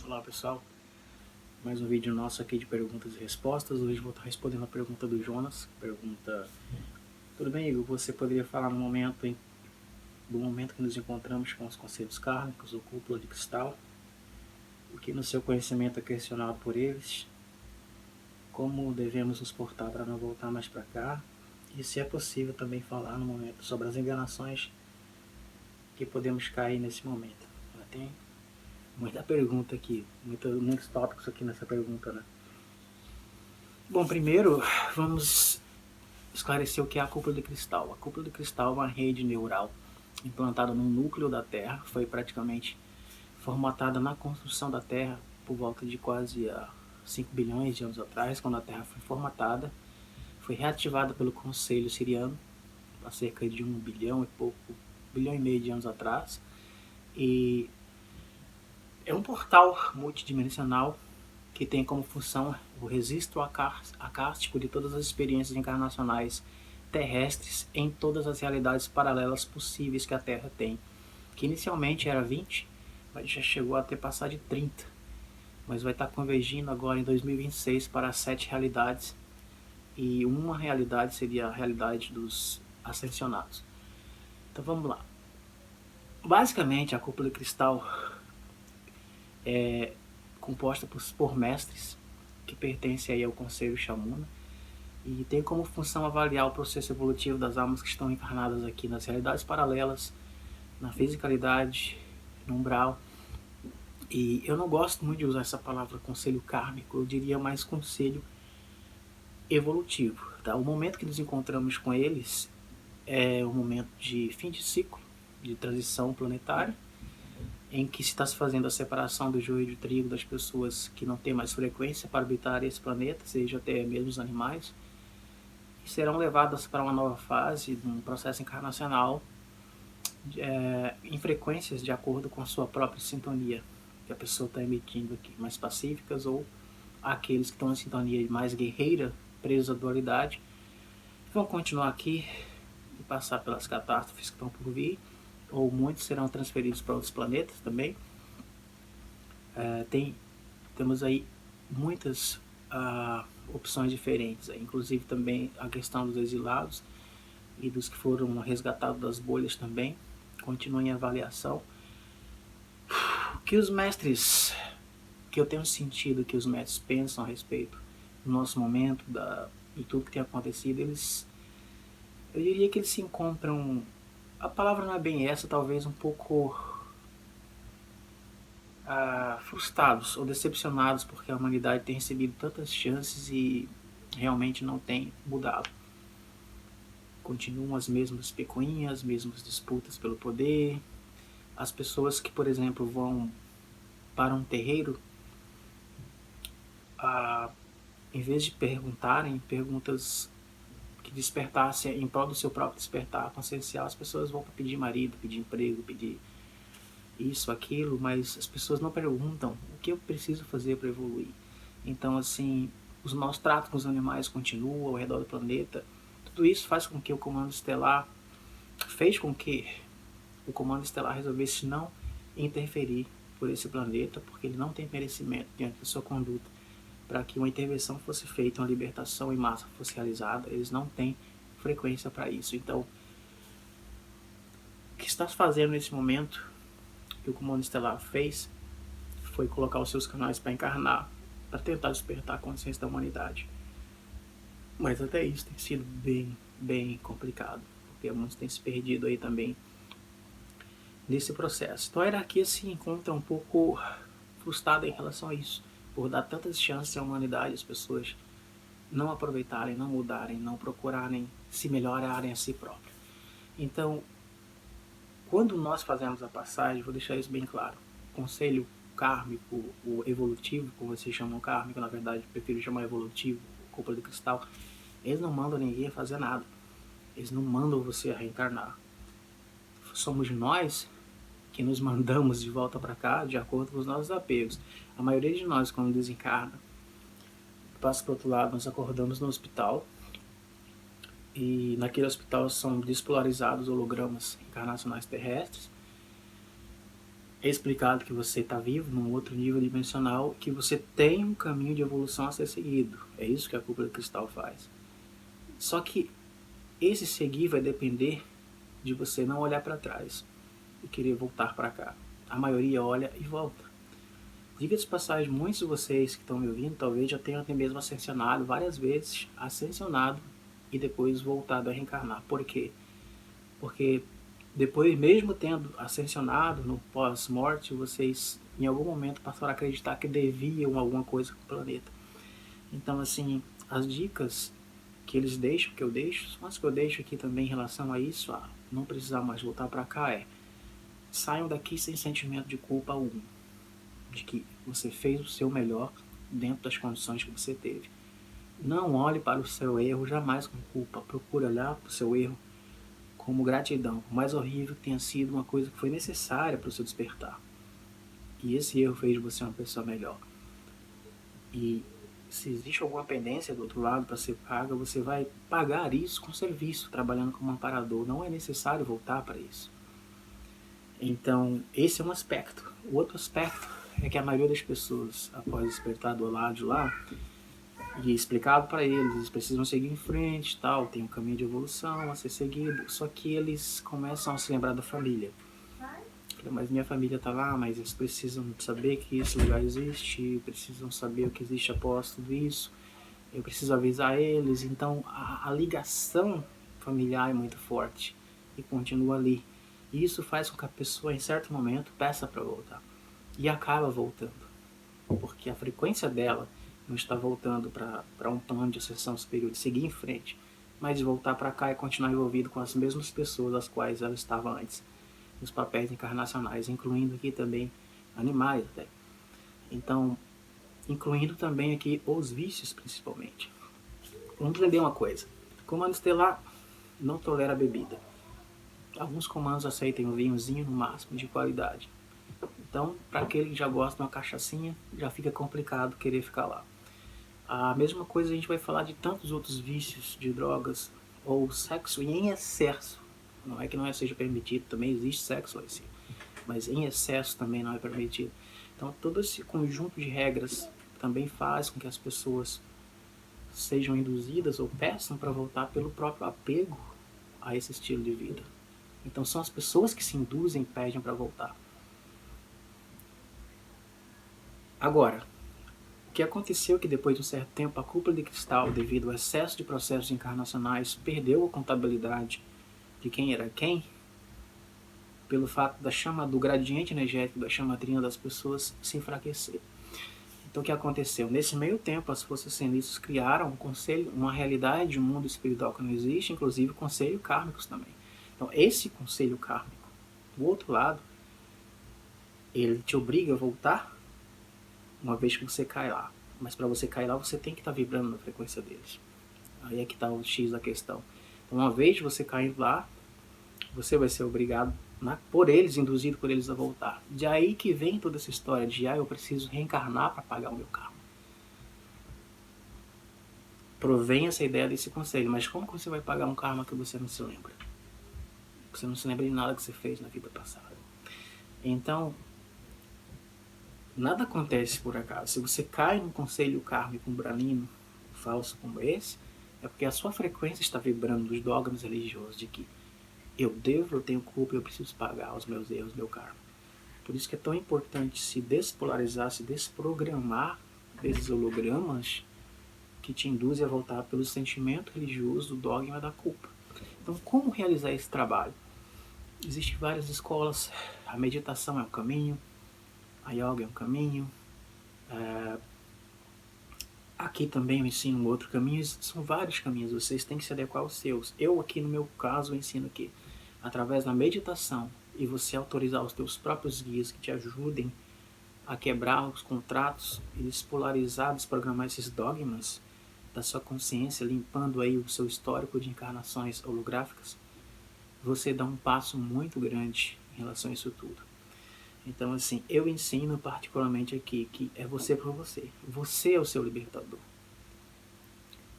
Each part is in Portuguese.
Olá pessoal, mais um vídeo nosso aqui de perguntas e respostas. Hoje vou estar respondendo a pergunta do Jonas. Pergunta: tudo bem, Igor? Você poderia falar do momento que nos encontramos com os conselhos kármicos ou cúpula de cristal? O que no seu conhecimento é questionado por eles? Como devemos nos portar para não voltar mais para cá? E se é possível também falar no momento sobre as enganações que podemos cair nesse momento? Tem muita pergunta aqui, muitos tópicos aqui nessa pergunta, né? Bom, primeiro vamos esclarecer o que é a cúpula de cristal. A cúpula de cristal é uma rede neural implantada no núcleo da Terra, foi praticamente formatada na construção da Terra por volta de quase 5 bilhões de anos atrás, quando a Terra foi formatada. Foi reativada pelo Conselho Siriano há cerca de 1 bilhão e meio de anos atrás. E é um portal multidimensional que tem como função o registro acástico de todas as experiências encarnacionais terrestres em todas as realidades paralelas possíveis que a Terra tem, que inicialmente era 20, mas já chegou a ter passado de 30, mas vai estar convergindo agora em 2026 para 7 realidades, e uma realidade seria a realidade dos ascensionados. Então vamos lá. Basicamente a cúpula de cristal é composta por mestres que pertencem aí ao Conselho Shamuna e tem como função avaliar o processo evolutivo das almas que estão encarnadas aqui nas realidades paralelas, na fisicalidade, no umbral. E eu não gosto muito de usar essa palavra conselho kármico, eu diria mais conselho evolutivo. Tá? O momento que nos encontramos com eles é um momento de fim de ciclo, de transição planetária, em que se está se fazendo a separação do joio e do trigo das pessoas que não têm mais frequência para habitar esse planeta, seja até mesmo os animais, e serão levadas para uma nova fase, um processo encarnacional em frequências de acordo com a sua própria sintonia que a pessoa está emitindo aqui, mais pacíficas, ou aqueles que estão em sintonia mais guerreira, presos à dualidade, vão continuar aqui e passar pelas catástrofes que estão por vir, ou muitos serão transferidos para outros planetas também. Temos aí muitas opções diferentes, inclusive também a questão dos exilados e dos que foram resgatados das bolhas também, continua em avaliação. O que os mestres, que eu tenho sentido que os mestres pensam a respeito do nosso momento, de tudo que tem acontecido, eu diria que eles se encontram, a palavra não é bem essa, talvez um pouco frustrados ou decepcionados porque a humanidade tem recebido tantas chances e realmente não tem mudado. Continuam as mesmas picuinhas, as mesmas disputas pelo poder. As pessoas que, por exemplo, vão para um terreiro, em vez de perguntarem perguntas que despertassem em prol do seu próprio despertar consciencial, as pessoas vão para pedir marido, pedir emprego, pedir isso, aquilo, mas as pessoas não perguntam o que eu preciso fazer para evoluir. Então, assim, os maus tratos com os animais continuam ao redor do planeta. Tudo isso faz com que o Comando Estelar, fez com que o Comando Estelar resolvesse não interferir por esse planeta, porque ele não tem merecimento diante da sua conduta para que uma intervenção fosse feita, uma libertação em massa fosse realizada. Eles não têm frequência para isso. Então, o que está se fazendo nesse momento, que o Comando Estelar fez, foi colocar os seus canais para encarnar, para tentar despertar a consciência da humanidade. Mas até isso tem sido bem complicado, porque muitos têm se perdido aí também nesse processo. Então a hierarquia se encontra um pouco frustrada em relação a isso, por dar tantas chances à humanidade, as pessoas não aproveitarem, não mudarem, não procurarem se melhorarem a si próprios. Então, quando nós fazemos a passagem, vou deixar isso bem claro, o conselho kármico, o evolutivo, como vocês chamam kármico, na verdade eu prefiro chamar evolutivo, cúpula de cristal, eles não mandam ninguém a fazer nada, eles não mandam você a reencarnar. Somos nós que nos mandamos de volta para cá de acordo com os nossos apegos. A maioria de nós, quando desencarna, passa para o outro lado, nós acordamos no hospital, e naquele hospital são despolarizados hologramas encarnacionais terrestres, é explicado que você está vivo num outro nível dimensional, que você tem um caminho de evolução a ser seguido. É isso que a cúpula de cristal faz. Só que esse seguir vai depender de você não olhar para trás e querer voltar para cá. A maioria olha e volta. Diga-se de passagem, muitos de vocês que estão me ouvindo talvez já tenham até mesmo ascensionado várias vezes, ascensionado e depois voltado a reencarnar. Por quê? Porque depois, mesmo tendo ascensionado no pós-morte, vocês em algum momento passaram a acreditar que deviam alguma coisa com o planeta. Então, assim, as dicas que eles deixam, que eu deixo, são as que eu deixo aqui também em relação a isso, a não precisar mais voltar para cá, saiam daqui sem sentimento de culpa algum, de que você fez o seu melhor dentro das condições que você teve. Não olhe para o seu erro jamais com culpa, procure olhar para o seu erro como gratidão, por mais horrível que tenha sido, uma coisa que foi necessária para o seu despertar. E esse erro fez de você uma pessoa melhor. E se existe alguma pendência do outro lado para ser paga, você vai pagar isso com serviço, trabalhando como amparador. Não é necessário voltar para isso. Então, esse é um aspecto. O outro aspecto é que a maioria das pessoas, após despertar do lado de lá, e explicado para eles precisam seguir em frente, tal, tem um caminho de evolução a ser seguido, só que eles começam a se lembrar da família. Mas minha família está lá, mas eles precisam saber que esse lugar existe, precisam saber o que existe após tudo isso, eu preciso avisar eles. Então a ligação familiar é muito forte e continua ali. E isso faz com que a pessoa em certo momento peça para voltar e acaba voltando, porque a frequência dela não está voltando para um plano de ascensão superior, de seguir em frente, mas de voltar para cá e continuar envolvido com as mesmas pessoas as quais ela estava antes, nos papéis encarnacionais, incluindo aqui também animais até. Então, incluindo também aqui os vícios principalmente. Vamos entender uma coisa. Comando estelar não tolera bebida. Alguns comandos aceitam um vinhozinho no máximo de qualidade. Então, para aquele que já gosta de uma cachaçinha, já fica complicado querer ficar lá. A mesma coisa a gente vai falar de tantos outros vícios de drogas ou sexo em excesso. Não é que não seja permitido, também existe sexo lá em cima, mas em excesso também não é permitido. Então todo esse conjunto de regras também faz com que as pessoas sejam induzidas ou peçam para voltar pelo próprio apego a esse estilo de vida. Então são as pessoas que se induzem e pedem para voltar. Agora, o que aconteceu é que depois de um certo tempo a cúpula de cristal, devido ao excesso de processos encarnacionais, perdeu a contabilidade de quem era quem, pelo fato da chama, do gradiente energético da chamatrina das pessoas se enfraquecer. Então o que aconteceu? Nesse meio tempo as forças cenistas criaram um conselho, uma realidade, um mundo espiritual que não existe, inclusive conselhos kármicos também. Então esse conselho kármico, do outro lado, ele te obriga a voltar uma vez que você cai lá. Mas para você cair lá, você tem que estar vibrando na frequência deles. Aí é que está o X da questão. Então, uma vez você caindo lá, você vai ser obrigado, por eles, induzido por eles a voltar. De aí que vem toda essa história de eu preciso reencarnar para pagar o meu karma. Provém essa ideia desse conselho. Mas como que você vai pagar um karma que você não se lembra? Você não se lembra de nada que você fez na vida passada. Então, nada acontece por acaso. Se você cai num conselho kármico umbralino falso como esse, é porque a sua frequência está vibrando dos dogmas religiosos de que eu devo, eu tenho culpa, eu preciso pagar os meus erros, meu karma. Por isso que é tão importante se despolarizar, se desprogramar desses hologramas que te induzem a voltar pelo sentimento religioso do dogma da culpa. Então, como realizar esse trabalho? Existem várias escolas, a meditação é um caminho, a yoga é um caminho, aqui também eu ensino um outro caminho, são vários caminhos, vocês têm que se adequar aos seus. Eu aqui no meu caso eu ensino que através da meditação e você autorizar os teus próprios guias que te ajudem a quebrar os contratos e despolarizar, desprogramar esses dogmas da sua consciência, limpando aí o seu histórico de encarnações holográficas, você dá um passo muito grande em relação a isso tudo. Então, assim, eu ensino particularmente aqui que é você por você. Você é o seu libertador.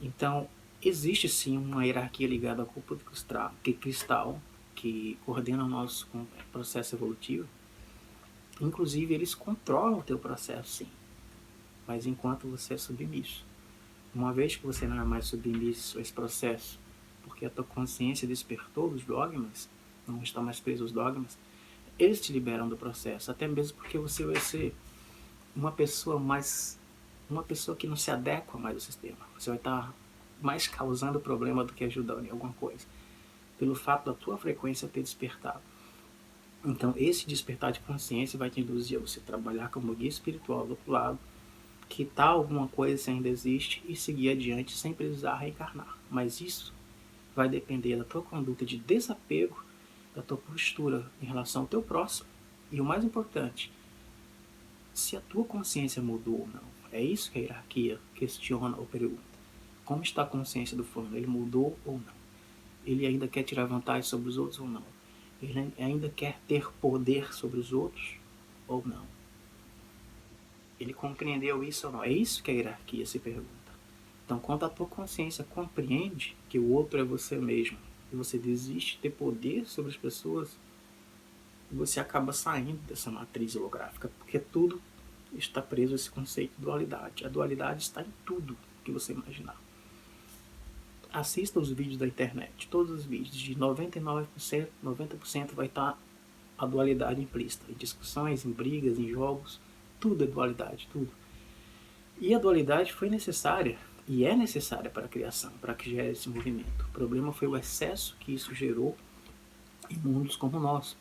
Então, existe sim uma hierarquia ligada à cúpula de cristal que coordena o nosso processo evolutivo. Inclusive, eles controlam o teu processo, sim, mas enquanto você é submisso. Uma vez que você não é mais submisso a esse processo, porque a tua consciência despertou dos dogmas, não está mais preso aos dogmas, eles te liberam do processo, até mesmo porque você vai ser uma pessoa que não se adequa mais ao sistema. Você vai estar mais causando problema do que ajudando em alguma coisa, pelo fato da tua frequência ter despertado. Então, esse despertar de consciência vai te induzir a você trabalhar como guia espiritual do outro lado, que tal alguma coisa se ainda existe, e seguir adiante sem precisar reencarnar. Mas isso vai depender da tua conduta de desapego, da tua postura em relação ao teu próximo, e o mais importante, se a tua consciência mudou ou não. É isso que a hierarquia questiona ou pergunta. Como está a consciência do fulano? Ele mudou ou não? Ele ainda quer tirar vantagem sobre os outros ou não? Ele ainda quer ter poder sobre os outros ou não? Ele compreendeu isso ou não? É isso que a hierarquia se pergunta. Então, quando a tua consciência compreende que o outro é você mesmo e você desiste de ter poder sobre as pessoas, você acaba saindo dessa matriz holográfica, porque tudo está preso a esse conceito de dualidade. A dualidade está em tudo que você imaginar. Assista os vídeos da internet, todos os vídeos, de 99%, 90% vai estar a dualidade implícita. Em discussões, em brigas, em jogos, tudo é dualidade, tudo. E a dualidade foi necessária, e é necessária para a criação, para que gere esse movimento. O problema foi o excesso que isso gerou em mundos como o nosso.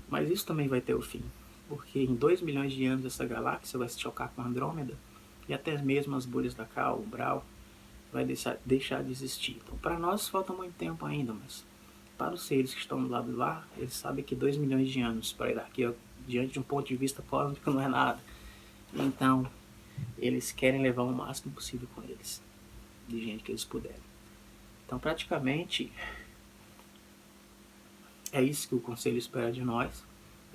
Mas isso também vai ter o fim, porque em 2 milhões de anos essa galáxia vai se chocar com Andrômeda, e até mesmo as bolhas da Cal, o Brau, vai deixar de existir. Então, para nós falta muito tempo ainda, mas para os seres que estão do lado de lá, eles sabem que 2 milhões de anos para a hierarquia, diante de um ponto de vista cósmico, não é nada. Então, eles querem levar o máximo possível com eles, de gente que eles puderem. Então, praticamente, é isso que o Conselho espera de nós,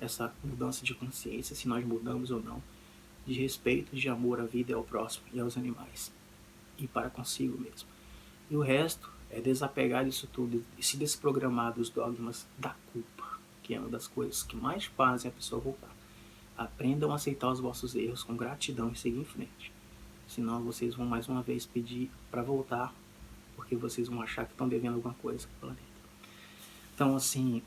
essa mudança de consciência, se nós mudamos ou não, de respeito, de amor à vida e ao próximo e aos animais, e para consigo mesmo. E o resto é desapegar disso tudo e se desprogramar dos dogmas da culpa, que é uma das coisas que mais fazem a pessoa voltar. Aprendam a aceitar os vossos erros com gratidão e seguir em frente. Senão vocês vão mais uma vez pedir para voltar, porque vocês vão achar que estão devendo alguma coisa para o planeta. Então, assim,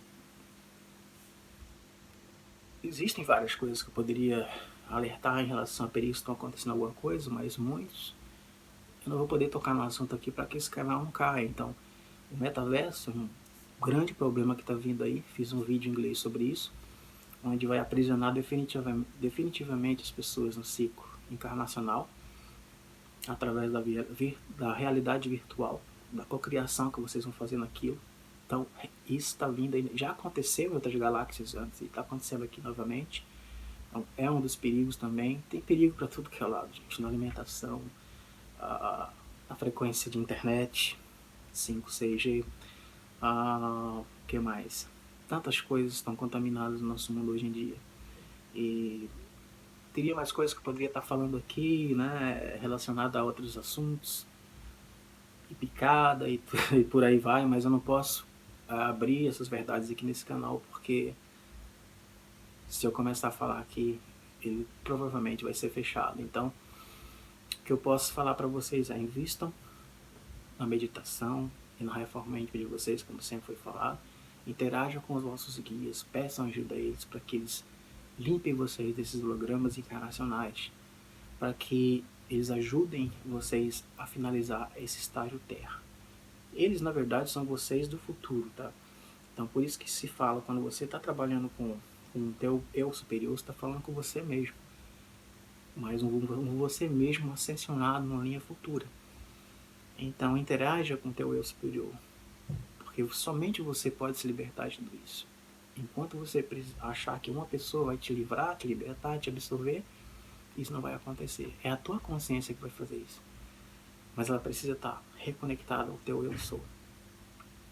existem várias coisas que eu poderia alertar em relação a perigos que estão acontecendo alguma coisa, mas muitos eu não vou poder tocar no assunto aqui para que esse canal não caia. Então, o metaverso é um grande problema que está vindo aí. Fiz um vídeo em inglês sobre isso, onde vai aprisionar definitivamente as pessoas no ciclo encarnacional, através da realidade virtual, da cocriação que vocês vão fazer naquilo. Então, isso está vindo aí. Já aconteceu em outras galáxias antes e está acontecendo aqui novamente. Então, é um dos perigos também. Tem perigo para tudo que é lado, gente, na alimentação, a frequência de internet, 5, 6G, o que mais? Tantas coisas estão contaminadas no nosso mundo hoje em dia. E teria mais coisas que eu poderia estar falando aqui, né, relacionada a outros assuntos, e picada e por aí vai, mas eu não posso abrir essas verdades aqui nesse canal, porque se eu começar a falar aqui, ele provavelmente vai ser fechado. Então, o que eu posso falar para vocês é: invistam na meditação e na reforma íntima de vocês, como sempre foi falado. Interajam com os vossos guias, peçam ajuda a eles para que eles limpem vocês desses hologramas encarnacionais, para que eles ajudem vocês a finalizar esse estágio Terra. Eles, na verdade, são vocês do futuro, tá? Então, por isso que se fala, quando você está trabalhando com o teu eu superior, você está falando com você mesmo, mas um você mesmo ascensionado numa linha futura. Então, interaja com o teu eu superior, porque somente você pode se libertar de tudo isso. Enquanto você achar que uma pessoa vai te livrar, te libertar, te absorver, isso não vai acontecer. É a tua consciência que vai fazer isso. Mas ela precisa estar reconectada ao teu eu sou.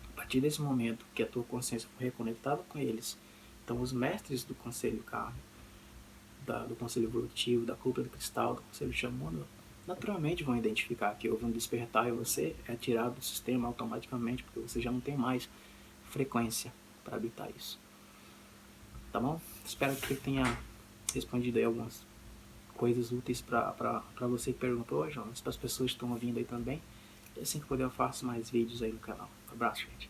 A partir desse momento que a tua consciência for reconectada com eles, então os mestres do conselho kármico, do conselho evolutivo, da cúpula do cristal, do conselho xamânico, naturalmente vão identificar que houve um despertar e você é tirado do sistema automaticamente, porque você já não tem mais frequência para habitar isso. Tá bom? Espero que tenha respondido aí algumas coisas úteis para você que perguntou, Jonas, para as pessoas que estão ouvindo aí também. E assim que puder eu faço mais vídeos aí no canal. Um abraço, gente.